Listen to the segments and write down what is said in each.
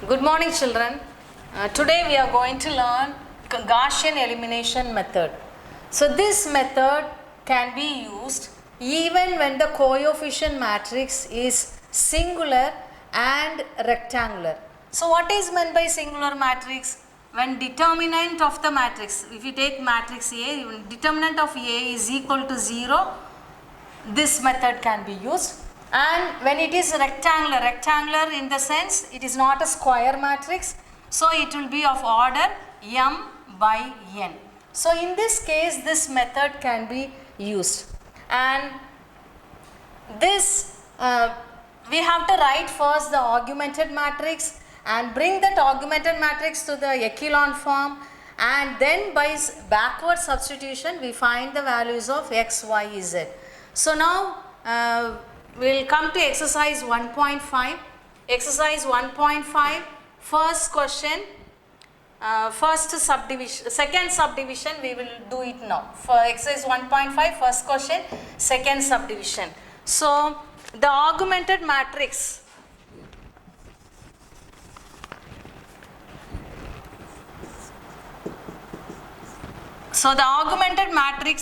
Good morning, children. Today we are going to learn Gaussian elimination method. So this method can be used even when the coefficient matrix is singular and rectangular. So what is meant by singular matrix? When determinant of the matrix, if you take matrix A, when determinant of A is equal to 0, this method can be used. And when it is rectangular in the sense it is not a square matrix, so it will be of order m by n. So in this case this method can be used, and this we have to write first the augmented matrix and bring that augmented matrix to the echelon form, and then by backward substitution we find the values of x, y, z. So now we will come to exercise 1.5. Exercise 1.5, first question, second subdivision we will do it now. For exercise 1.5, first question, second subdivision. So the augmented matrix,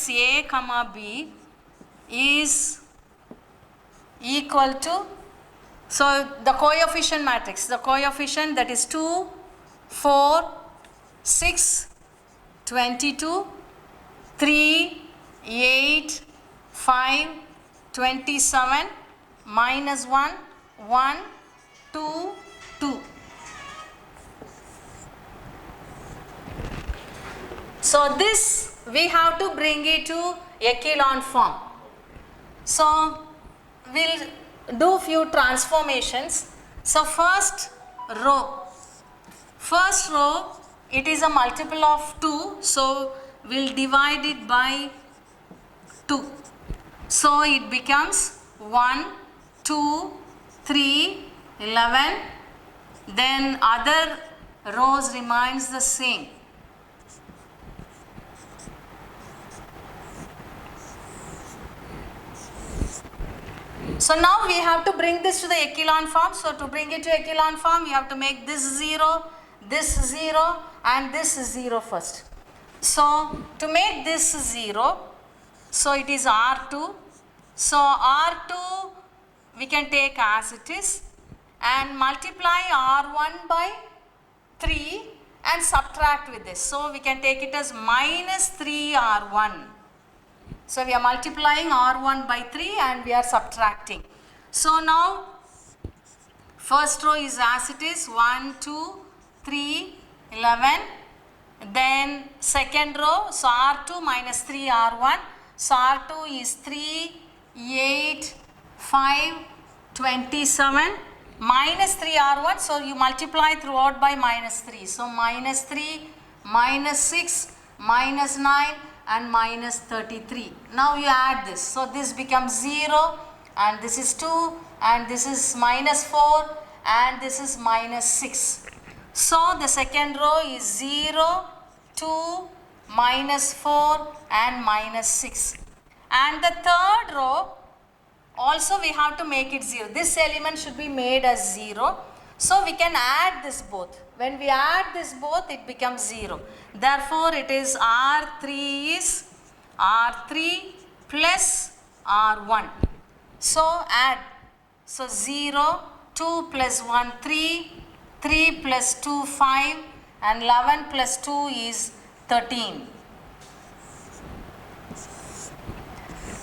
A comma B is equal to, so the coefficient matrix, the coefficient that is 2, 4, 6, 22, 3, 8, 5, 27, minus 1, 1, 2, 2. So this we have to bring it to echelon form. So we'll do few transformations. So first row it is a multiple of 2, so we'll divide it by 2. So it becomes 1, 2, 3, 11. Then other rows remains the same. So now we have to bring this to the echelon form. So to bring it to echelon form, you have to make this 0, and this 0 first. So to make this 0, so it is R2. So R2 we can take as it is and multiply R1 by 3 and subtract with this. So we can take it as minus 3R1. So we are multiplying R1 by 3 and we are subtracting. So now first row is as it is, 1, 2, 3, 11. Then second row, so R2 minus 3 R1. So R2 is 3, 8, 5, 27, minus 3 R1. So you multiply throughout by minus 3. So minus 3, minus 6, minus 9 and minus 33. Now you add this. So this becomes 0 and this is 2 and this is minus 4 and this is minus 6. So the second row is 0, 2, minus 4 and minus 6. And the third row also we have to make it 0. This element should be made as 0. So we can add this both. When we add this both, it becomes 0. Therefore, it is R3 is R3 plus R1. So add. So 0, 2 plus 1, 3, 3 plus 2, 5 and 11 plus 2 is 13.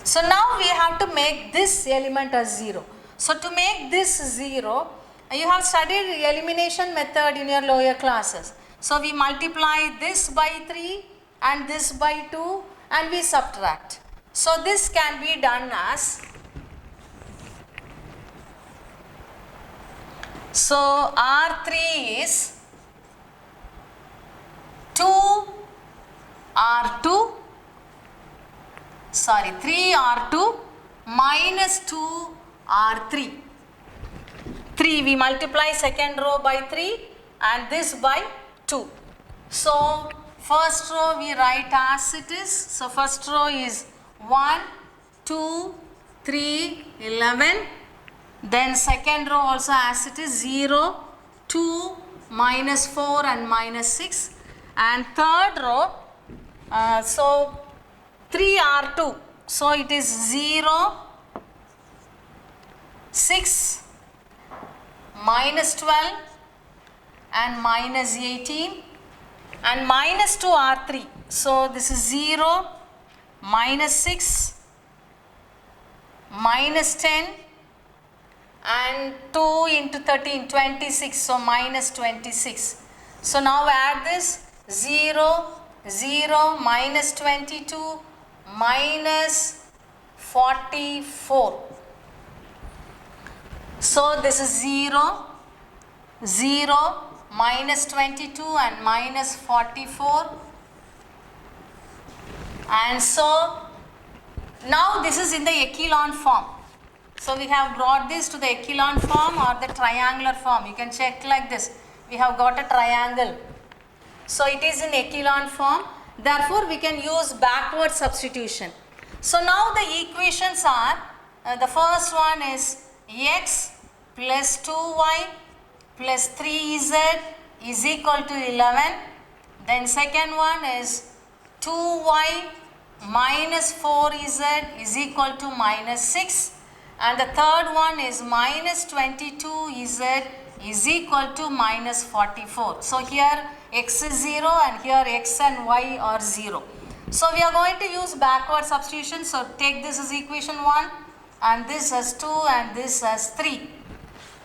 So now we have to make this element as 0. So to make this 0, you have studied elimination method in your lower classes. So we multiply this by 3 and this by 2 and we subtract. So this can be done as, so R3 is 3R2 minus 2R3. 3 we multiply second row by 3 and this by 2. So first row we write as it is. So first row is 1, 2, 3, 11. Then second row also as it is 0, 2, minus 4 and minus 6. And third row, so 3R2. So it is 0, 6, minus 12 and minus 18 and minus 2R3. So this is 0, minus 6, minus 10 and 2 into 13, 26. So minus 26. So now add this 0, 0, minus 22, minus 44. So this is 0, 0, minus 22 and minus 44. And so now this is in the echelon form. So we have brought this to the echelon form or the triangular form. You can check like this. We have got a triangle. So it is in echelon form. Therefore we can use backward substitution. So now the equations are, the first one is x plus 2y plus 3z is equal to 11. Then second one is 2y minus 4z is equal to minus 6. And the third one is minus 22z is equal to minus 44. So here x is 0 and here x and y are 0. So we are going to use backward substitution. So take this as equation 1 and this as 2 and this as 3.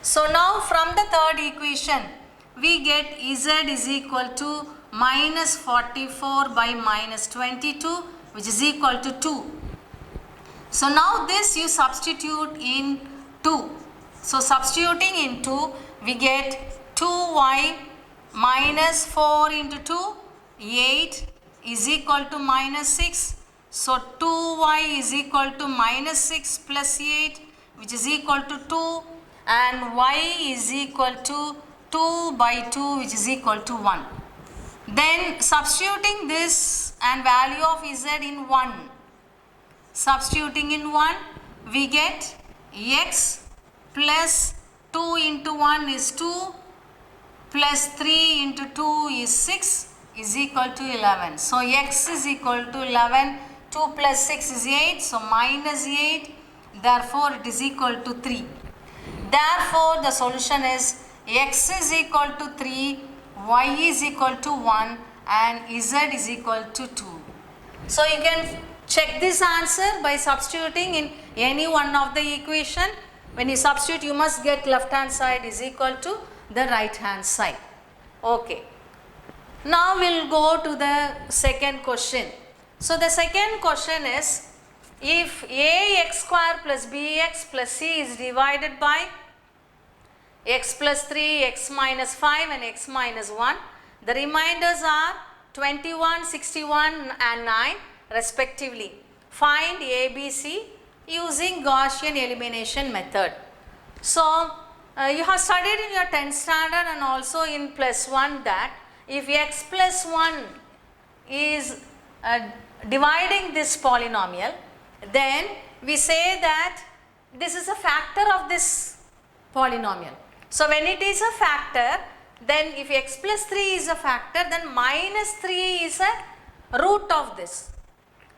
So now from the third equation we get z is equal to minus 44 by minus 22, which is equal to 2. So now this you substitute in 2. So substituting in 2 we get 2y minus 4 into 2, 8 is equal to minus 6. So 2y is equal to minus 6 plus 8, which is equal to 2, and y is equal to 2 by 2, which is equal to 1. Then substituting this and value of z in 1. Substituting in 1 we get x plus 2 into 1 is 2 plus 3 into 2 is 6 is equal to 11. So x is equal to 11, 2 plus 6 is 8, so minus 8, therefore it is equal to 3. Therefore the solution is x is equal to 3, y is equal to 1 and z is equal to 2. So you can check this answer by substituting in any one of the equation. When you substitute you must get left hand side is equal to the right hand side. Okay. Now we will go to the second question. So the second question is, if ax square plus bx plus c is divided by x plus 3, x minus 5 and x minus 1, the reminders are 21, 61 and 9 respectively. Find ABC using Gaussian elimination method. So you have studied in your 10th standard and also in plus 1 that if x plus 1 is dividing this polynomial, then we say that this is a factor of this polynomial. So when it is a factor, then if x plus 3 is a factor, then minus 3 is a root of this.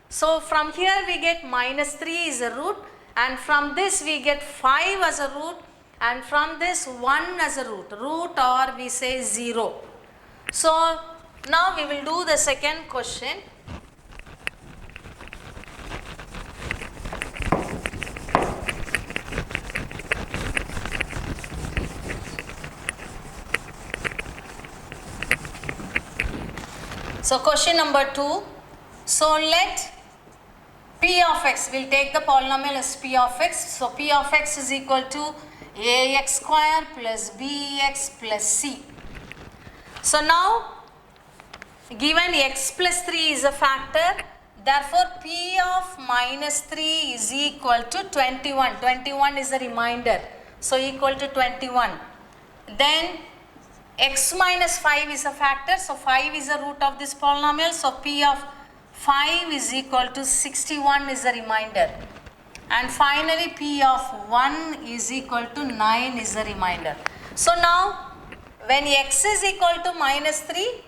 So from here we get minus 3 is a root, and from this we get 5 as a root, and from this 1 as a root, or we say 0. So now we will do the second question. So question number 2. So let p of x, we will take the polynomial as p of x. So p of x is equal to ax square plus bx plus c. So now given x plus 3 is a factor, therefore p of minus 3 is equal to 21. 21 is a remainder, so equal to 21. Then x minus 5 is a factor, so 5 is a root of this polynomial, so p of 5 is equal to 61 is a remainder. And finally p of 1 is equal to 9 is a remainder. So now when x is equal to minus 3,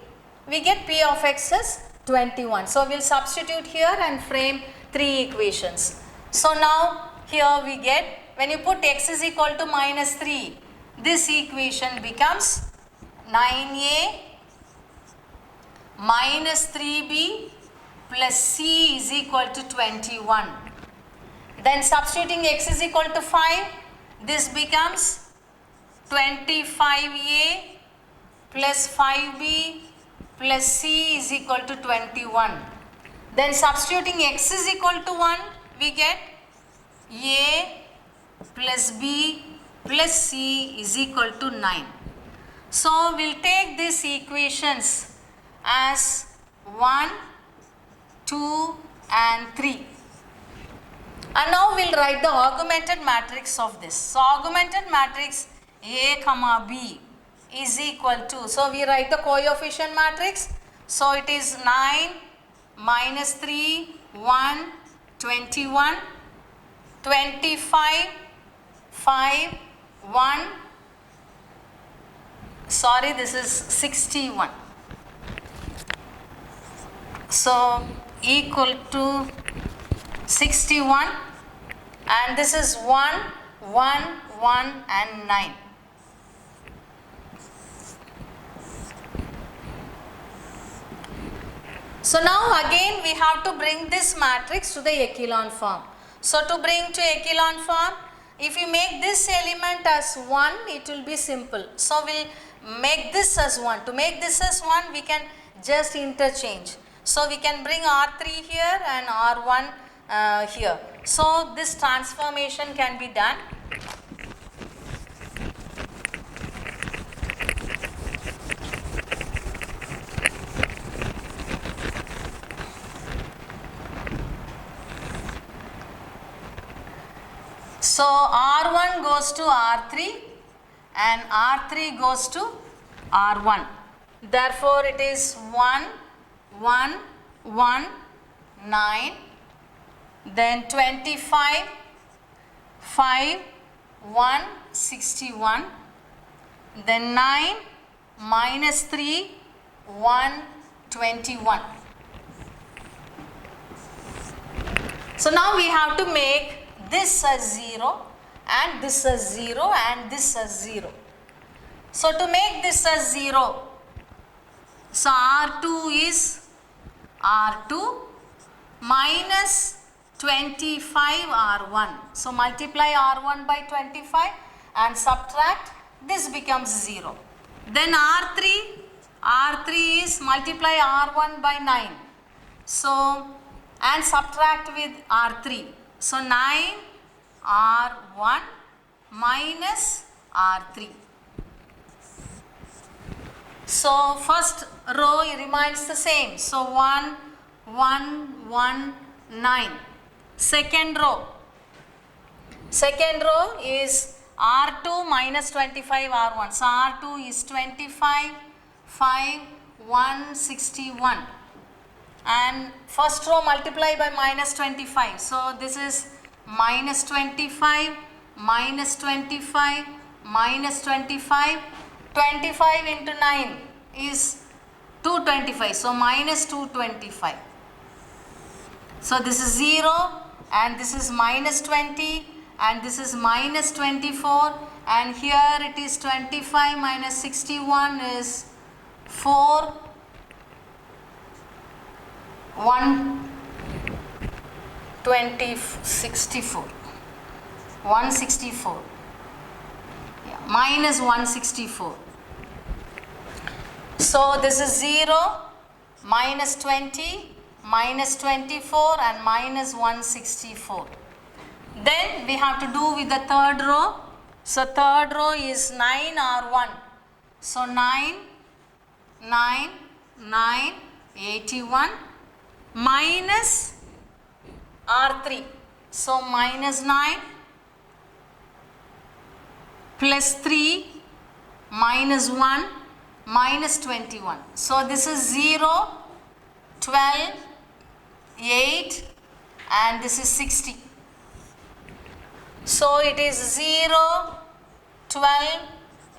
we get p of x as 21. So we'll substitute here and frame 3 equations. So now here we get, when you put x is equal to minus 3, this equation becomes 9a minus 3b plus c is equal to 21. Then substituting x is equal to 5, this becomes 25a plus 5b plus c is equal to 21. Then substituting x is equal to 1, we get a plus b plus c is equal to 9. So we'll take these equations as 1, 2 and 3. And now we'll write the augmented matrix of this. So augmented matrix A comma B is equal to, so we write the coefficient matrix. So it is 9 minus 3, 1, 21, 25, 5, 1, sorry, this is 61. So equal to 61, and this is 1, 1, 1 and 9. So now again we have to bring this matrix to the echelon form. So to bring to echelon form, if you make this element as 1, it will be simple. So we'll make this as 1. To make this as 1, we can just interchange. So we can bring R3 here and R1 here. So this transformation can be done. So R1 goes to R3 and R3 goes to R1. Therefore it is 1, 1, 1, 9, then 25, 5, 1, 61, then 9 minus 3, 1, 21. So now we have to make this as 0 and this as 0 and this as 0. So to make this as 0, so R2 is R2 minus 25 R1. So multiply R1 by 25 and subtract, this becomes 0. Then R3 is multiply R1 by 9. So and subtract with R3. So 9 R1 minus R3. So first row remains the same. So 1, 1, 1, 9. Second row is R2 minus 25 R1. So R2 is 25, 5, 1, 61. And first row multiply by minus 25. So this is minus 25, minus 25, minus 25. 25 into 9 is 225. So minus 225. So this is 0 and this is minus 20 and this is minus 24 and here it is 25 minus 61 is 4. 164, yeah, minus 164. So this is 0, minus 20, minus 24 and minus 164. Then we have to do with the third row. So third row is 9 R1. So 9, 9, 9, 81. Minus R3. So minus 9 plus 3 minus 1 minus 21. So this is 0, 12, 8 and this is 60. So it is 0, 12,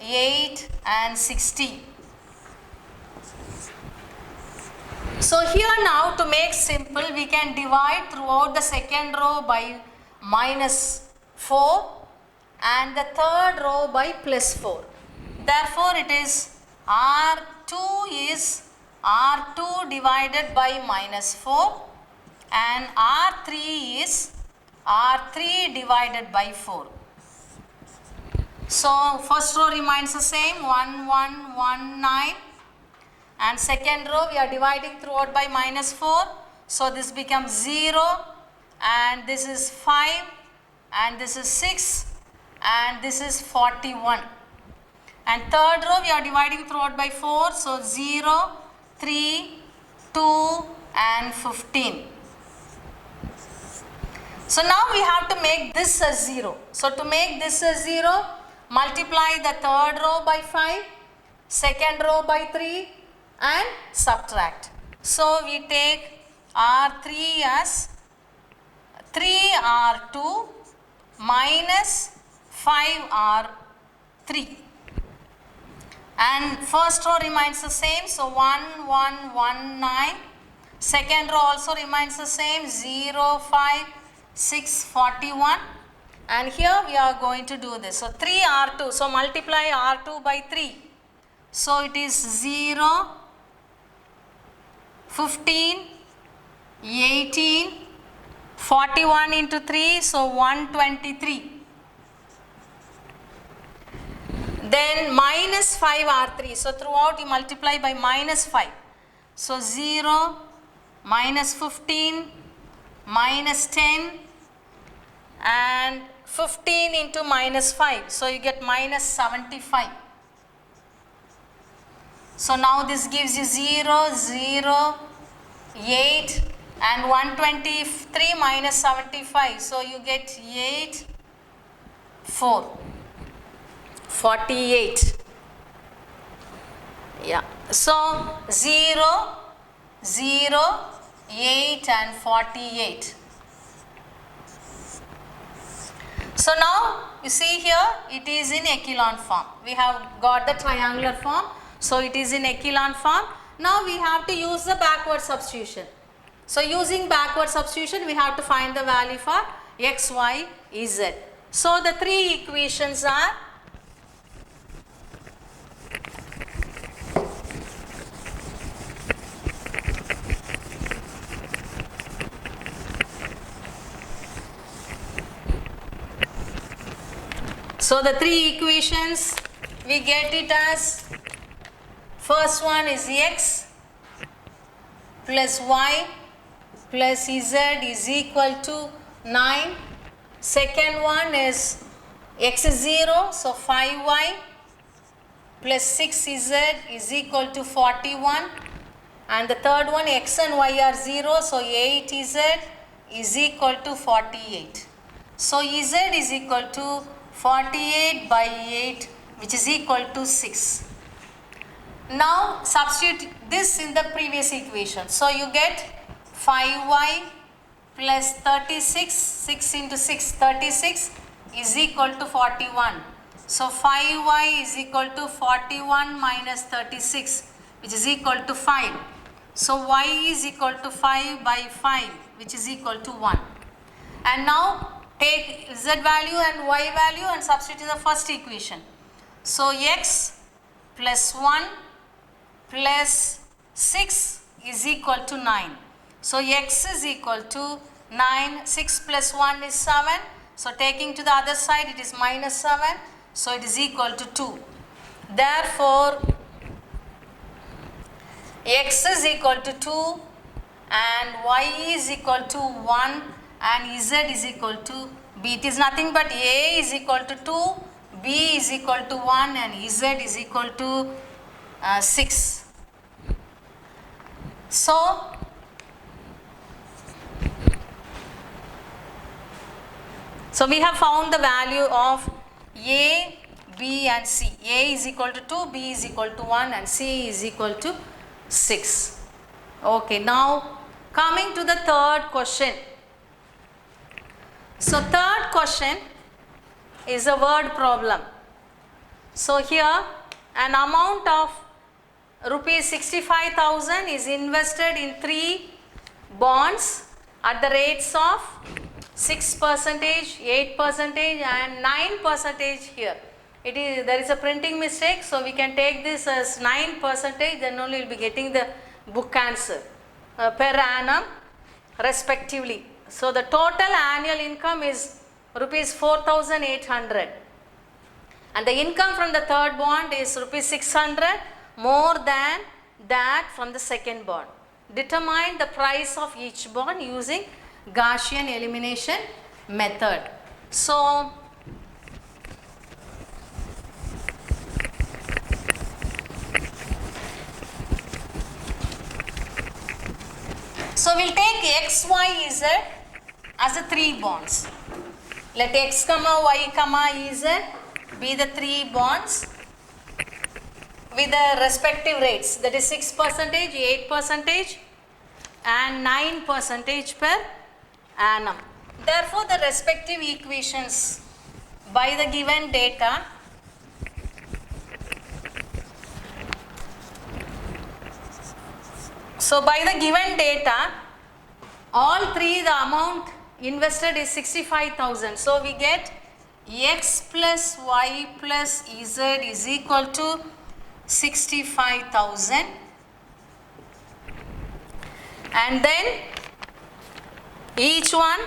8 and 60. So here now, to make simple, we can divide throughout the second row by -4 and the third row by +4. Therefore, it is R2 is R2 divided by -4 and R3 is R3 divided by 4. So first row remains the same, 1, 1, 1, 9, and second row we are dividing throughout by -4. So this becomes 0 and this is 5 and this is 6 and this is 41. And third row we are dividing throughout by 4. So 0, 3, 2 and 15. So now we have to make this as 0. So to make this as 0, multiply the third row by 5, second row by 3 and subtract. So we take R3 as 3R2 minus 5R3. And first row remains the same. So 1, 1, 1, 9. Second row also remains the same. 0, 5, 6, 41. And here we are going to do this. So 3R2. So multiply R2 by 3. So it is 0, 15, 18, 41 into 3. So 123. Then minus 5R3. So throughout you multiply by -5. So 0, minus 15, minus 10 and 15 into -5. So you get -75. So now this gives you 0, 0, 8 and 123 minus 75. So you get 8, 4. 48. Yeah. So 0, 0, 8 and 48. So now you see here it is in echelon form. We have got the triangular form. So it is in echelon form. Now we have to use the backward substitution. So using backward substitution we have to find the value for x, y, z. So the three equations are So the three equations, we get it as, first one is x plus y plus z is equal to 9. Second one is x is 0, so 5y plus 6z is equal to 41. And the third one, x and y are 0, so 8z is equal to 48. So z is equal to 48 by 8, which is equal to 6. Now substitute this in the previous equation. So you get 5y plus 36, 6 into 6, 36 is equal to 41. So 5y is equal to 41 minus 36, which is equal to 5. So y is equal to 5 by 5, which is equal to 1. And now take z value and y value and substitute in the first equation. So x plus 1 plus 6 is equal to 9. So x is equal to 9, 6 plus 1 is 7. So taking to the other side it is minus 7. So it is equal to 2. Therefore, x is equal to 2 and y is equal to 1 and z is equal to b. It is nothing but a is equal to 2, b is equal to 1 and z is equal to 6. So we have found the value of a, b and c. A is equal to 2, b is equal to 1 and c is equal to 6. Okay, now coming to the third question. So third question is a word problem. So here an amount of rupees 65,000 is invested in 3 bonds at the rates of 6%, 8% and 9% here. There is a printing mistake, so we can take this as 9%, then only we will be getting the book answer per annum respectively. So the total annual income is rupees 4,800 and the income from the third bond is rupees 600 more than that from the second bond. Determine the price of each bond using Gaussian elimination method. So we'll take X, Y, Z as the 3 bonds. Let X, Y, Z be the 3 bonds with the respective rates, that is 6%, 8% and 9% per annum. Therefore, the respective equations by the given data all 3 the amount invested is 65,000. So we get X plus Y plus Z is equal to 65,000 and then each one,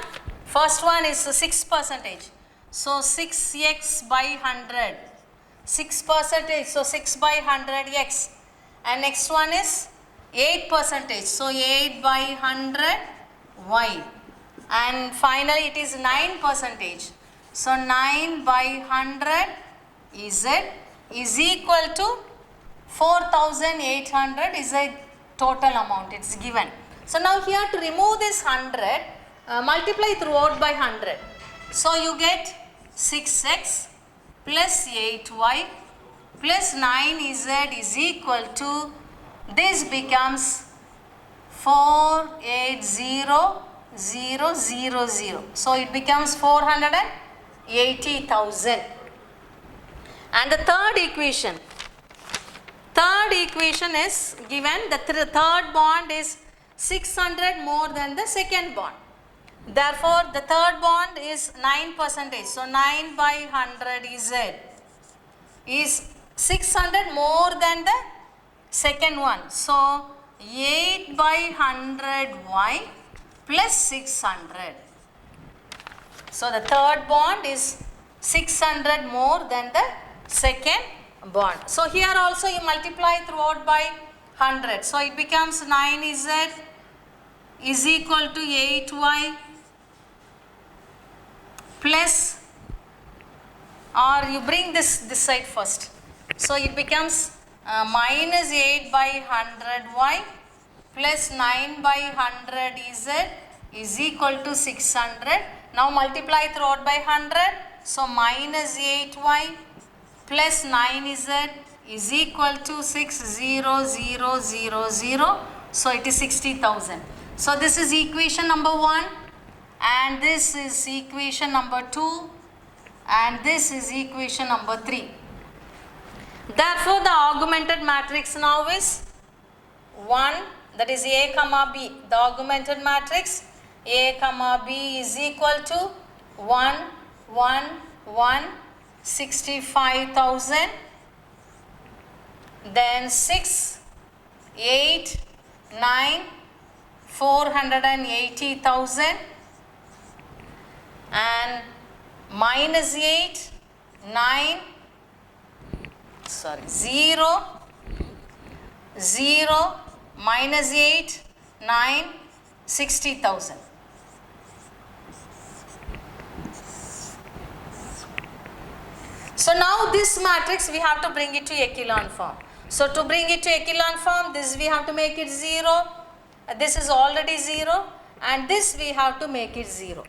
first one is 6%. So 6x by 100, 6%, so 6 by 100 x, and next one is 8%, so 8 by 100 y, and finally it is 9%, so 9 by 100 z is equal to 4,800 is a total amount, it's given. So now here to remove this 100, multiply throughout by 100. So you get 6x plus 8y plus 9z is equal to, this becomes 480,000. So it becomes 480,000. And the third equation is given, the third bond is 600 more than the second bond. Therefore, the third bond is 9%. So 9 by 100 is 600 more than the second one. So 8 by 100 y plus 600. So the third bond is 600 more than the second bond. So here also you multiply throughout by 100. So it becomes 9z is equal to 8y plus, or you bring this side first. So it becomes minus 8 by 100y plus 9 by 100z is equal to 600. Now multiply throughout by 100. So minus 8y plus 9z is equal to 60000. So it is 60,000. So this is equation number 1 and this is equation number 2 and this is equation number 3. Therefore, the augmented matrix now is 1, that is A comma B. The augmented matrix A comma B is equal to 1, 1, 1, 65,000, then 6, 8, 9, 480,000 and minus 8, 9, 0, 0, minus 8, 9, 60,000. So now this matrix we have to bring it to echelon form. So to bring it to echelon form, this we have to make it 0, this is already 0 and this we have to make it 0.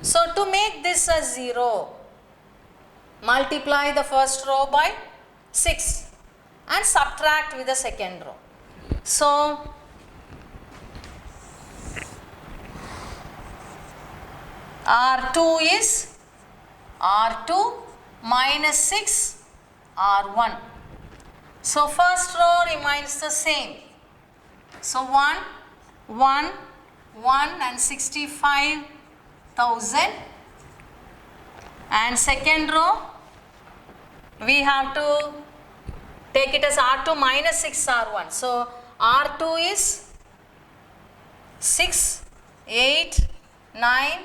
So to make this a 0, multiply the first row by 6 and subtract with the second row. So R2 is R2 minus 6 R1. So first row remains the same. So 1, 1, 1 and 65,000. And second row we have to take it as R2 minus 6 R1. So R2 is 6, 8, 9,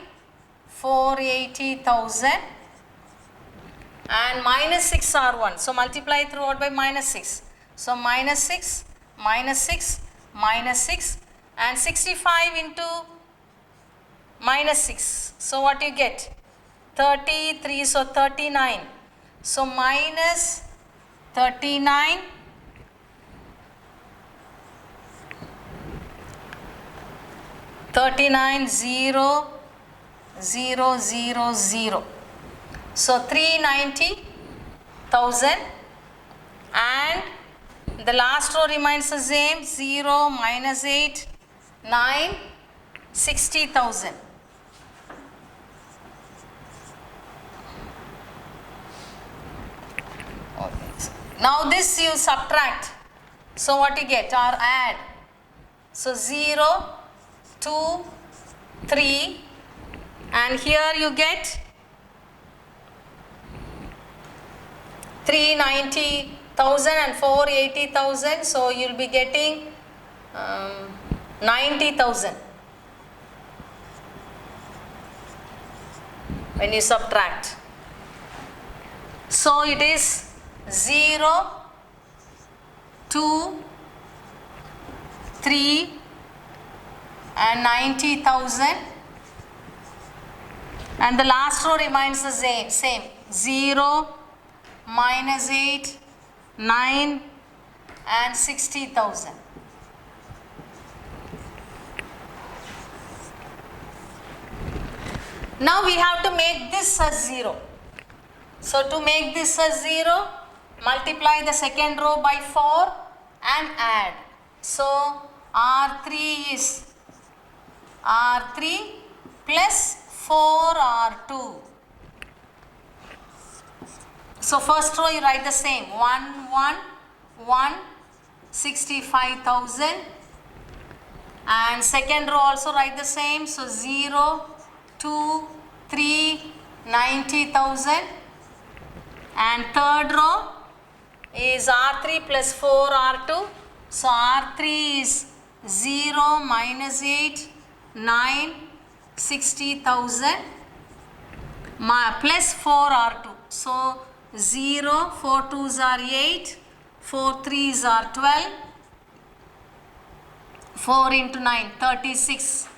480,000 and minus 6 R1. So multiply throughout by minus 6. So minus 6, minus 6, minus 6 and 65 into minus 6. So what you get? 33, so 39. So minus 39 0 0 0 0. So 390,000 and the last row remains the same. 0 minus 8 9 60,000. Now this you subtract. So what you get or add. So 0, 2, 3 and here you get 390,000 and 480,000. So you will be getting 90,000 when you subtract. So it is 0, 2, 3 and 90,000 and the last row remains the same. 0, minus 8, 9 and 60,000. Now we have to make this as 0. So to make this as 0, multiply the second row by 4 and add. So R3 is R3 plus 4R2. So first row you write the same. 1, 1, 1, 65,000 and second row also write the same. So 0, 2, 3, 90,000 and third row is R3 plus 4R2. So R3 is 0 minus 8, 9, 60,000 plus 4R2. So 0, 4 2s are 8, 4 3s are 12, 4 into 9, 36,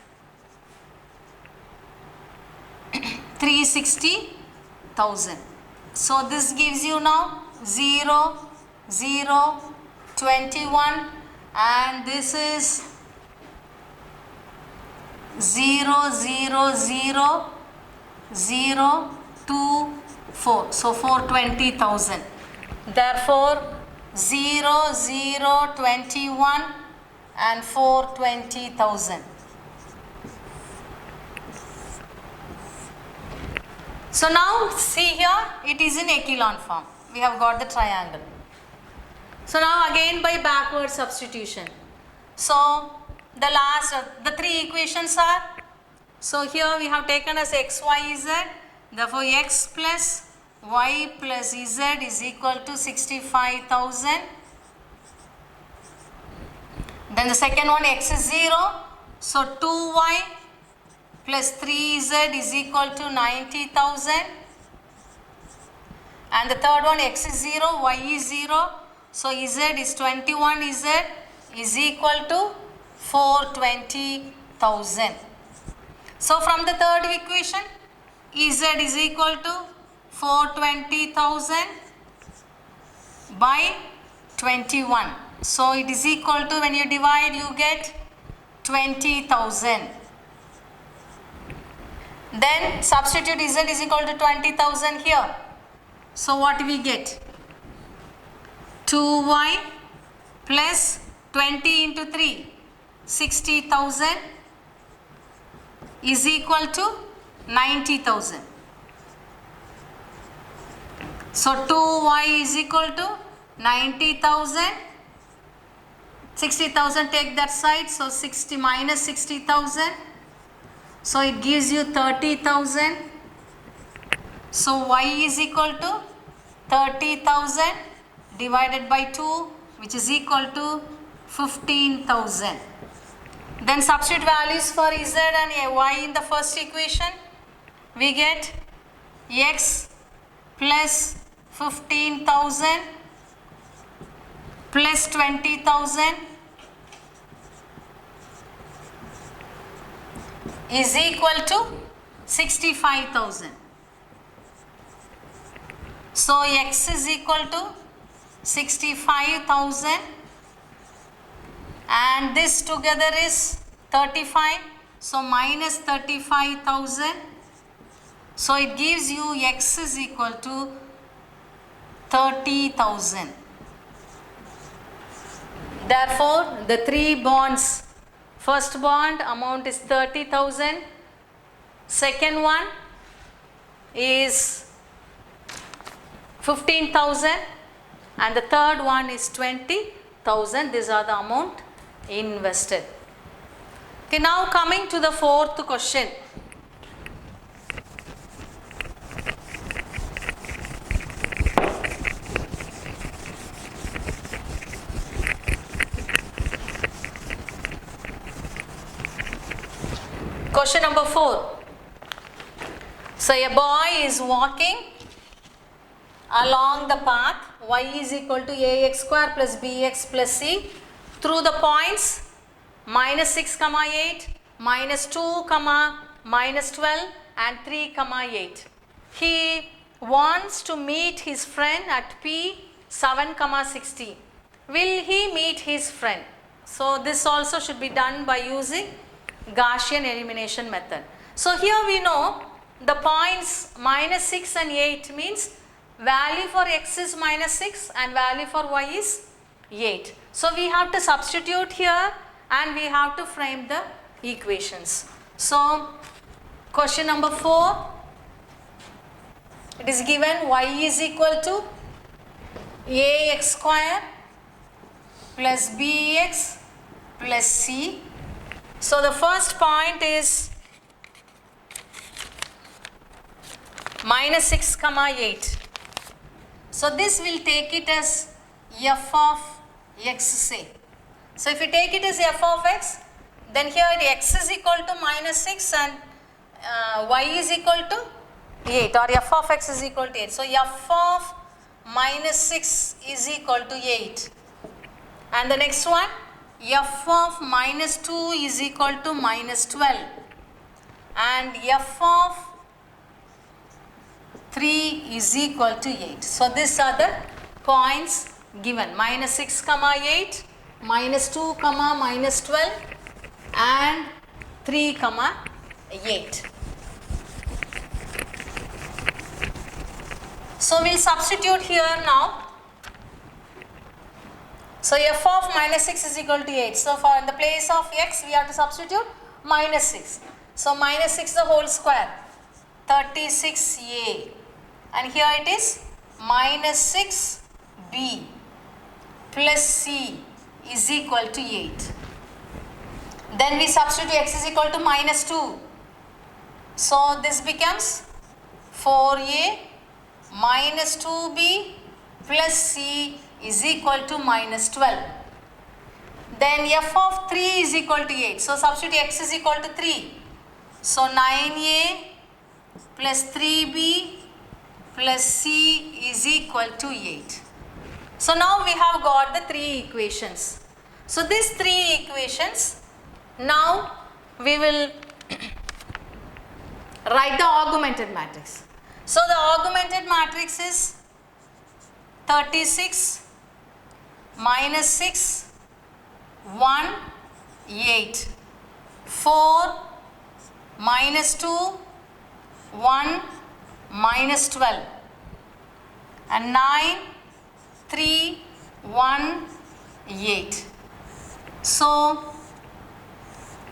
360,000. So this gives you now 0, 0, 21 and this is 0, 0, 0, 0, 2, 4. So 420,000. Therefore 0, 0, 21 and 420,000. So now see here, it is in echelon form. We have got the triangle. So now again by backward substitution. So the three equations are, so here we have taken as x, y, z. Therefore x plus y plus z is equal to 65,000. Then the second one x is 0. So 2y plus 3z is equal to 90,000. And the third one x is 0, y is 0. So z is 21 z is equal to 420,000. So from the third equation, z is equal to 420,000 by 21. So it is equal to, when you divide, you get 20,000. Then substitute z is equal to 20,000 here. So what we get? 2y plus 20 into 3, 60,000 is equal to 90,000. So 2y is equal to 90,000. 60,000 take that side, so 60 minus 60,000. So it gives you 30,000. So y is equal to 30,000 divided by 2, which is equal to 15,000. Then substitute values for z and y in the first equation. We get x plus 15,000 plus 20,000 is equal to 65,000. So x is equal to 65,000 and this together is 35. So minus 35,000. So it gives you x is equal to 30,000. Therefore, the three bonds, first bond amount is 30,000, second one is 15,000 and the third one is 20,000. These are the amount invested. Okay, now coming to the fourth question. Question number 4. So a boy is walking along the path y is equal to ax square plus bx plus c through the points minus 6 comma 8, minus 2 comma minus 12 and 3 comma 8. He wants to meet his friend at p 7 comma 60. Will he meet his friend? So this also should be done by using Gaussian elimination method. So here we know the points minus 6 and 8 means value for x is minus 6 and value for y is 8. So we have to substitute here and we have to frame the equations. So question number 4, it is given y is equal to ax square plus bx plus c. So the first point is minus 6 comma 8. So this will take it as f of x say. So if you take it as f of x, then here x is equal to minus 6 and y is equal to 8 or f of x is equal to 8. So f of minus 6 is equal to 8. And the next one, f of minus 2 is equal to minus 12 and f of 3 is equal to 8. So these are the points given, minus 6 comma 8, minus 2 comma minus 12 and 3 comma 8. So we'll substitute here now. So f of minus 6 is equal to 8. So for in the place of x we have to substitute minus 6. So minus 6 the whole square, 36a, and here it is minus 6b plus c is equal to 8. Then we substitute x is equal to minus 2. So this becomes 4a minus 2b plus c is equal to minus 12. Then f of 3 is equal to 8. So substitute x is equal to 3. So 9a plus 3b plus c is equal to 8. So now we have got the three equations. So these three equations, now we will write the augmented matrix. So the augmented matrix is 36 minus 6, 1, 8, 4, minus 2, 1, minus 12, and 9, 3, 1, 8. So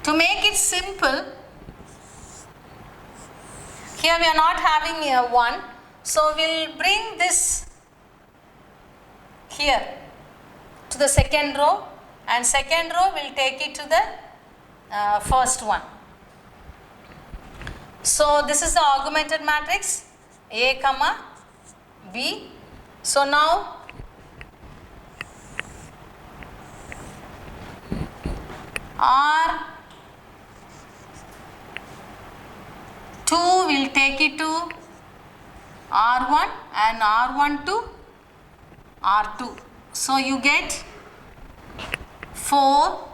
to make it simple, here we are not having a 1, So we'll bring this here to the second row, and second row we'll take it to the first one. So this is the augmented matrix A comma B. So now R2 will take it to R1 and R1 to R2. So you get 4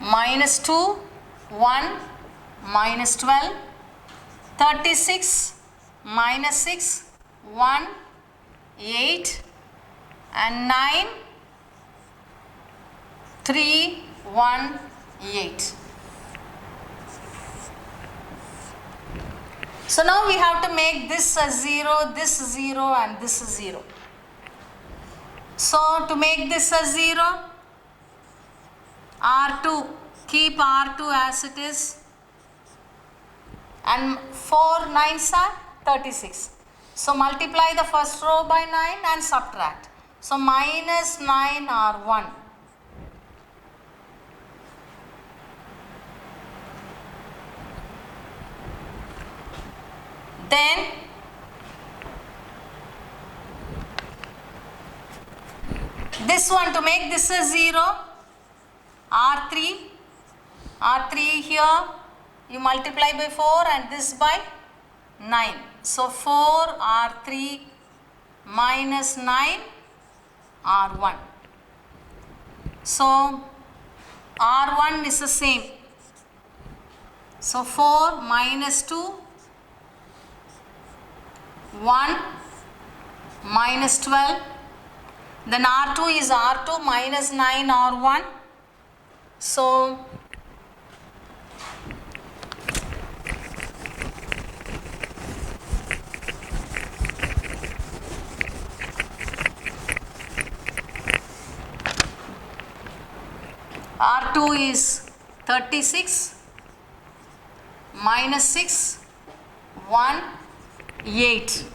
minus 2, 1 minus 12, 36 minus 6, 1, 8 and 9, 3, 1, 8. So now we have to make this a 0, this 0 and this 0. So to make this a 0, R2, keep R2 as it is, and 4 9s are 36. So multiply the first row by 9 and subtract. So minus 9 R1. Then this one, to make this a 0, R3 here you multiply by 4 and this by 9. So 4 R3 minus 9 R1. So R1 is the same. So 4 minus 2, 1 minus 12. Then R2 is R2 minus 9 R1. So R2 is 36 minus 6, 1, 8.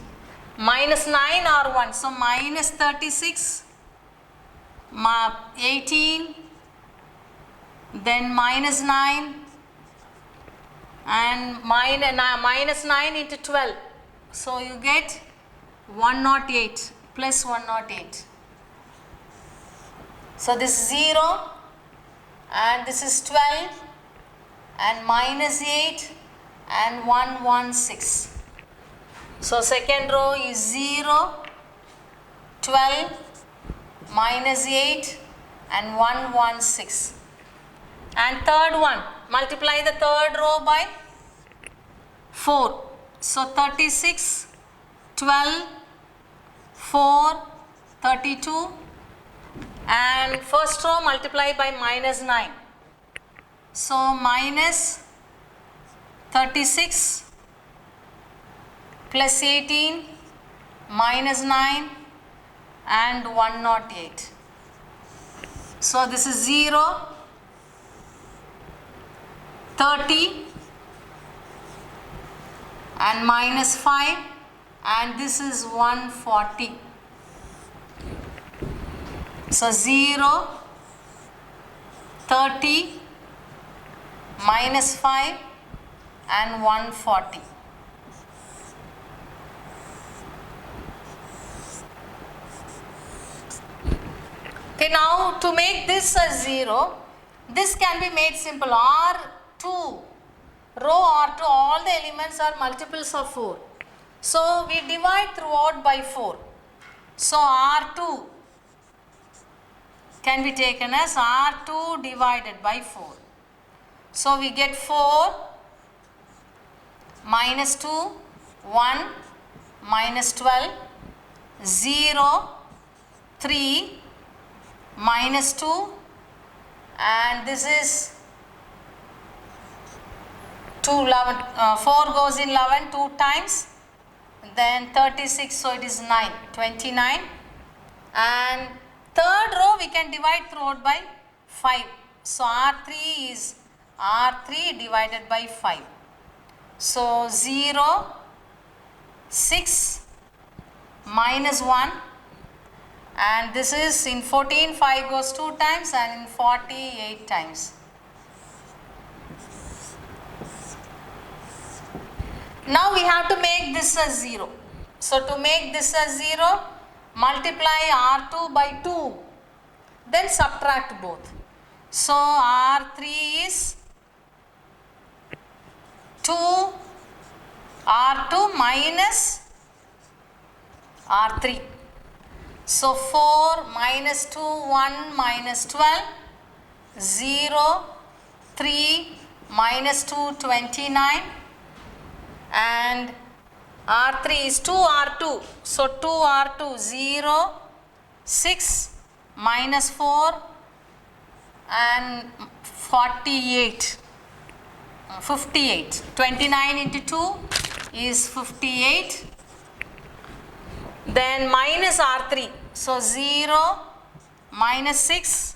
Minus 9 R1. So minus 36, 18, then minus 9 and minus 9 into 12. So you get 108 plus 108. So this is 0 and this is 12 and minus 8 and 116. So second row is 0, 12, minus 8 and 116. And third one, multiply the third row by 4. So 36, 12, 4, 32 and first row multiply by minus 9. So minus 36 plus 18 minus 9 and 108. So this is 0, 30 and minus 5 and this is 140. So 0, 30 minus 5 and 140. Okay, now to make this a 0, this can be made simple. R2, row R2, all the elements are multiples of 4. So we divide throughout by 4. So R2 can be taken as R2 divided by 4. So we get 4 minus 2, 1 minus 12, 0, 3 minus 2 and this is 4 goes in 11 2 times, then 36, so it is 9, 29 and third row we can divide throughout by 5. So R3 is R3 divided by 5. So 0, 6 minus 1, and this is in 14 5 goes 2 times and in 40 8 times. Now we have to make this as 0. So to make this as 0, multiply R2 by 2, then subtract both. So R3 is 2 R2 minus R3. So 4 minus 2, 1 minus 12, 0, 3 minus 2, 29, and R3 is 2 R2. So 2 R2, 0, 6 minus 4 and 48. 58. 29 into 2 is 58. Then minus R3. So 0 minus 6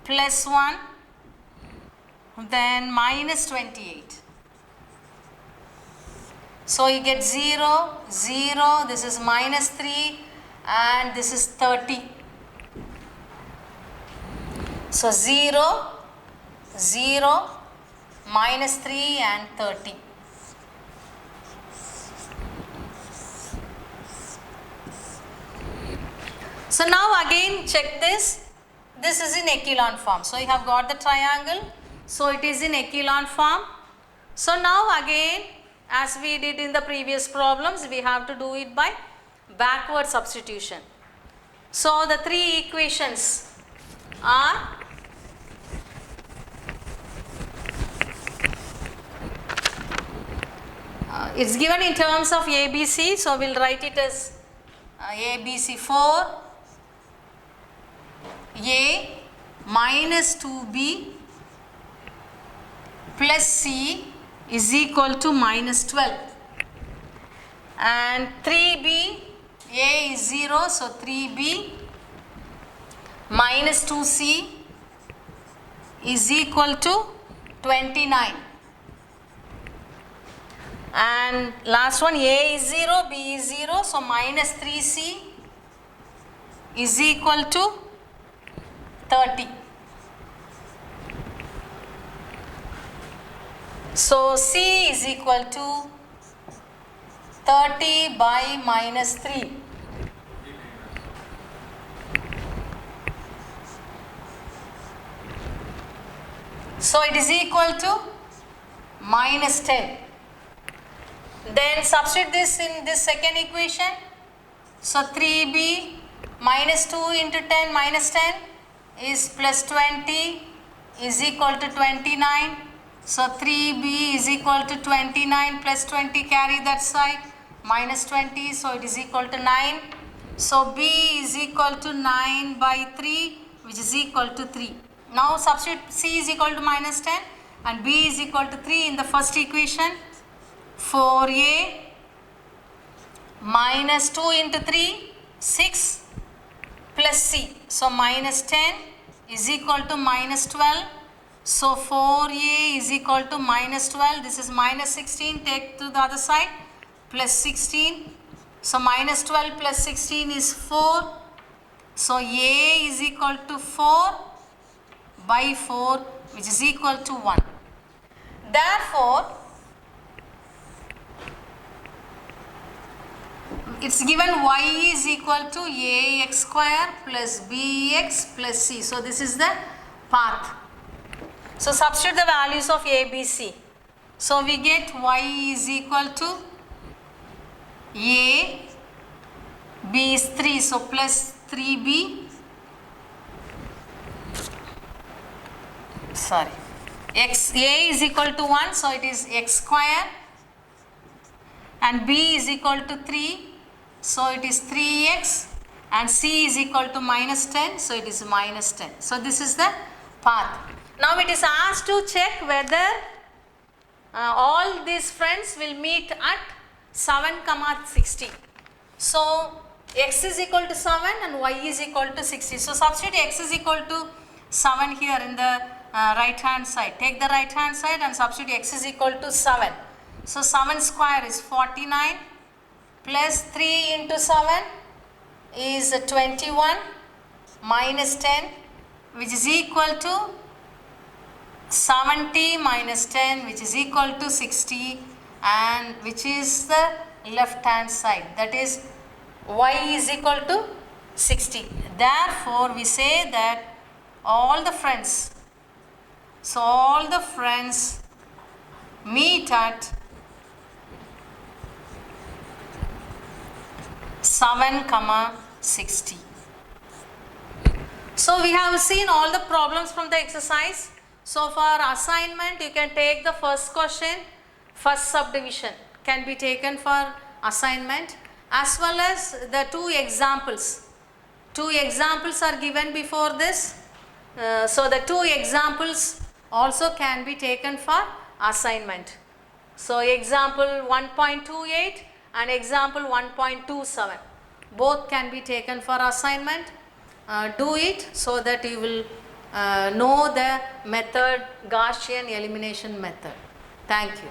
plus 1. Then minus 28. So you get 0, 0. This is minus 3 and this is 30. So 0, 0, minus 3 and 30. So now again check this. This is in echelon form. So you have got the triangle. So it is in echelon form. So now again, as we did in the previous problems, we have to do it by backward substitution. So the three equations are it's given in terms of ABC, so we'll write it as ABC 4 A minus 2B plus C is equal to minus 12, and 3B, A is 0, so 3B minus 2C is equal to 29. And last one, A is 0, B is 0, so minus 3C is equal to 30. So C is equal to 30 by minus 3. So it is equal to minus 10. Then substitute this in this second equation. So 3B minus 2 into 10 minus 10 is plus 20 is equal to 29. So 3B is equal to 29 plus 20, carry that side, minus 20, so it is equal to 9. So B is equal to 9 by 3, which is equal to 3. Now substitute C is equal to minus 10 and B is equal to 3 in the first equation. 4A minus 2 into 3, 6 plus C. So minus 10 is equal to minus 12. So 4A is equal to minus 12. This is minus 16. Take to the other side. Plus 16. So minus 12 plus 16 is 4. So A is equal to 4 by 4, which is equal to 1. Therefore, it's given y is equal to ax square plus bx plus c. So this is the path. So substitute the values of a, b, c. So we get y is equal to a, b is 3, so plus 3b, sorry, x, a is equal to 1, so it is x square, and b is equal to 3, so it is 3x, and c is equal to minus 10, so it is minus 10. So this is the path. Now it is asked to check whether all these friends will meet at 7, 60. So x is equal to 7 and y is equal to 60. So substitute x is equal to 7 here in the right hand side. Take the right hand side and substitute x is equal to 7. So 7 square is 49 plus 3 into 7 is 21 minus 10, which is equal to 70 minus 10, which is equal to 60, and which is the left hand side, that is y is equal to 60. Therefore we say that all the friends meet at 7,60. So we have seen all the problems from the exercise. So for assignment, you can take the first question, first subdivision can be taken for assignment, as well as the two examples. Two examples are given before this. So the two examples also can be taken for assignment. So example 1.28 and example 1.27, both can be taken for assignment. Do it so that you will know the method, Gaussian elimination method. Thank you.